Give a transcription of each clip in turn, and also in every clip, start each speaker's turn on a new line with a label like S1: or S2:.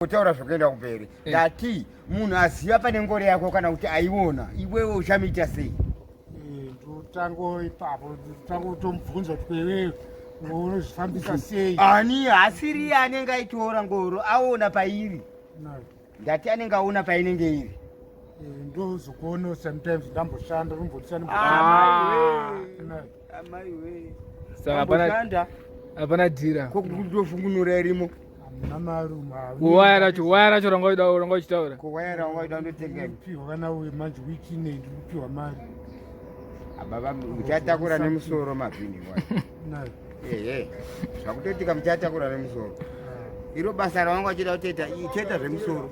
S1: kutaura zvokuenda kumberi ndati munhu aziva pane ngoro yako kana kuti aiona iwewe uchamuita sei
S2: ndotango ipapo tangotomubvunza kuti kwewewe unozvifambisa sei
S1: ani hasiri anenge aitora ngoro aona pairi ndati anenge aona painenge iri
S2: ndozokuona sometimes ndamboshanda rumbodisana
S1: amaiwe
S3: saka hapana dhira
S1: kokundofungunura irimo
S3: kuwaya racho ranga uchitaura
S1: kuwaya rangaida ndotengeni
S2: piwa kana uye manje wiki ine ndikupiwa mari
S1: ababa muchatakura nemusoro mabhini zvakutoitika muchatakura nemusoro iro basa ravanga vachida kutoita zvemusoro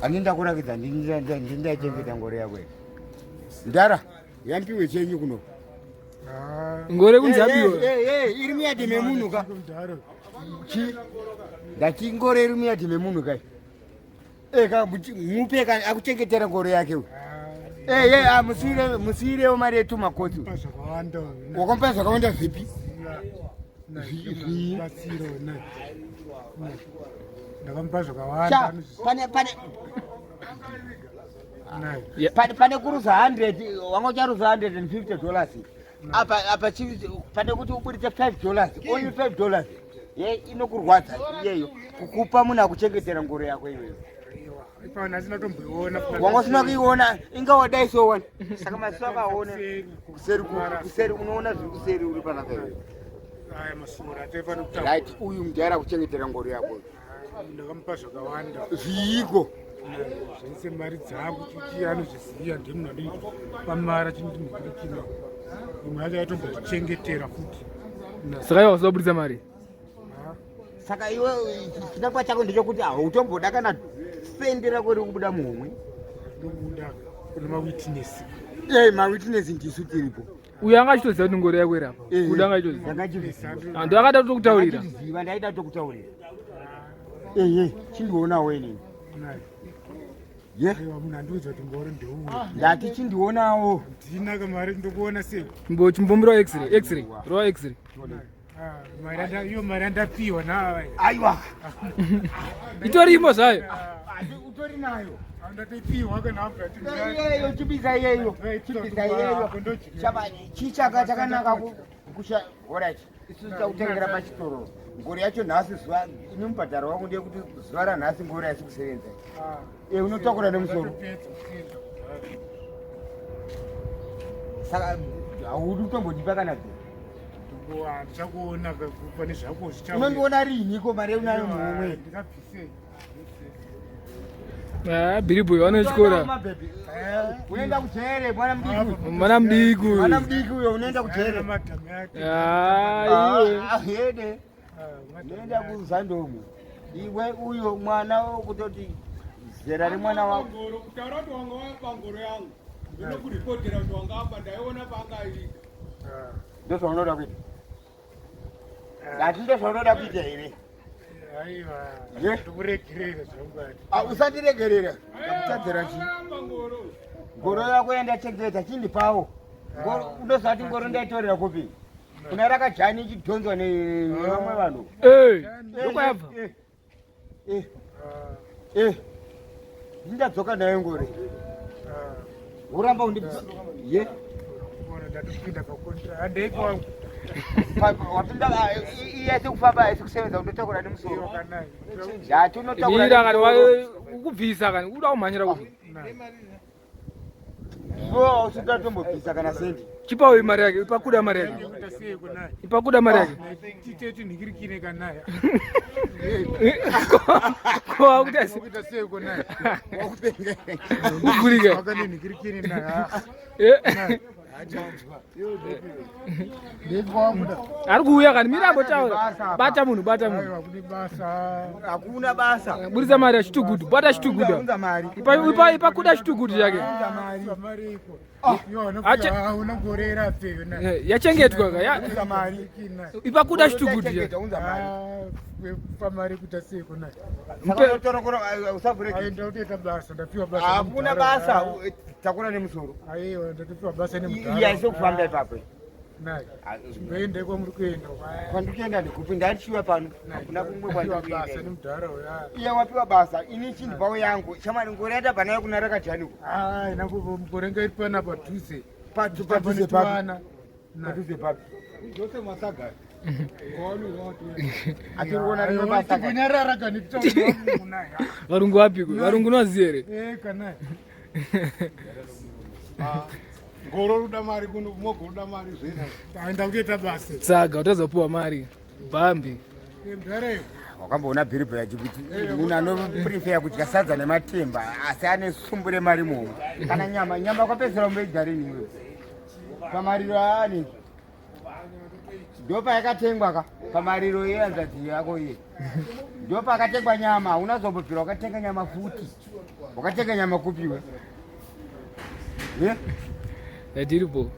S1: ani ndakurakidza ndindachengeta ngoro yako ndara yampiwe chenyu kuno
S3: ngore kunzabiwa
S1: iri muyadhi memunhu ka ndati ngoro iri muyadhi memunhu kai mupe akuchengetera ngoro yake musiirewo mari yetu makotsi wakamupa zvakawanda zvipi
S2: ndakamupa zvakawanda
S1: pane kuruza 100 wanga ucharuza $150 apa pane kuti ubudise $5 only $5 inokurwadza iyeyo kukupa munhu akuchengetera ngoro yako iweyo wanga usina kuiona inga wadai sowana saka maziso akaona kuseri unoona zviri kuseri uri panaka iweyo right uyu mudhara kuchengetera ngoro yako
S2: ndakamupa zvakawanda
S1: zviiko
S2: zvese mari dzangu kuti anozviziva ndimunhu adii pamara chindimukurikira imwe yacho yatombochengetera futi
S3: saka iwa usabudisa mari
S1: saka iwe chinangwa chako ndechekuti hautomboda kana sendi rako riri kubuda muhomwe
S2: ndobuda kune mawitness
S1: mawitness ndisu tiripo
S3: uyo anga achitoziva kuti ngoro yako irapa kuda anga achitoziva ando akada kutokutaurira
S1: ndaida kutokutaurira chindionawo inini
S2: munhu andiudza kuti ngoro ndeuyo
S1: ndati chindionawo
S2: ndina kamari ndokuona sei
S3: chimbombirawo x-ray rova x-ray
S2: iyo mari andapiwa naava
S1: aiwa
S3: itorimo zvayo
S1: utori nayo
S2: ndatoipiwa
S1: iyeyo chibiza iyeyo chichaka chakanaka kusha orachi isusu takutengera pachitoro ngoro yacho nhasi zuva ine mubhadharo wangu ndeyekuti zuva ranhasi ngoro yasi kusevenza unotakura nemusoro saka haudi kutombodipa kana
S2: ndichakuona pane zvako
S1: unondiona riiniko mari unayo muhomwe
S3: bhiriboy vanochikora
S1: unoenda kujere
S3: mwana mudiki
S1: uyo unoenda kujere hede unoenda kuzandomu iwe uyo mwana wokutoti zera remwana wako
S4: kutaura kuti wanga wapa ngoro yangu ndinokuripotera kuti wanga apa ndaiona panga iri
S1: ndozvaunoda kuita ngati ndozvaunoda kuita here
S2: ndikuregerera zvangu
S1: usandiregerera ndakutadzira chi ngoro yako yandachengeta chindipawo unozati ngoro ndaitorera kupi kuna rakajani ichidhonzwa nevamwe vanhu
S3: ndokwayabva
S1: ndindatsoka nayo ngore uramba ye
S2: ndatopinda pakontra handei kwangu
S1: wapinda iyese kufamba aisi kusevenza unotakura nemusoro
S3: ira kani ukubvisa kani uda kumhanyira kuti
S1: usingatombobvisa kana sendi
S3: chipawo mari yake ipakuda mari yake ipakuda mari yake
S2: titeti ningirikine kanaya
S3: koakuita
S2: sei konaya
S3: kugurika
S2: wakane ningirikine naya
S3: ari kuuya kani mirambo taura bata munhu
S1: hakuna basa
S3: budisa mari yachitugudu bata chituguda ipakuda chitugudu chake yachengetwa ipakuda chitugudu chake
S2: pamari kuita sei kunaya
S1: usavureenda
S2: basa ndapiwa basa
S1: hakuna basa takura nemusoro
S2: aiwa ndatopiwa basa
S1: yaise kufamba ipapo
S2: Ngoende kwamuri kuenda
S1: kwandiri kuenda ndikupi ndatishiwa pano hakuna kumwe
S2: basa nemudhara uya
S1: iye wapiwa basa ini chindibvawo yangu shamari ngore yata panayo kuna rakajaniko
S2: mugore ngairi pana padhuze
S1: padhuze papi
S4: zvose masagari
S1: atiriona rimwe basa
S2: kunyarara kanitomunaya
S3: varungu vapiko varungu noziye here
S2: kana
S4: Ngoro ruda mari kuno mogo ruda mari zvena
S2: taenda kuita basa
S3: tsaga utazopiwa mari bhambi
S2: mdhare
S1: wakamboona bhiribho yachikuti munhu anoprefeya kudya sadza nematemba asi ane sumbu remari momwe kana nyama kwapedzera umbeidharini iwe pamariro aani ndo payakatengwa ka pamariro yeanzadzi yako iye ndo pakatengwa nyama unazombobvira wakatenga nyama futi wakatenga nyama kupiwe
S3: yatiripo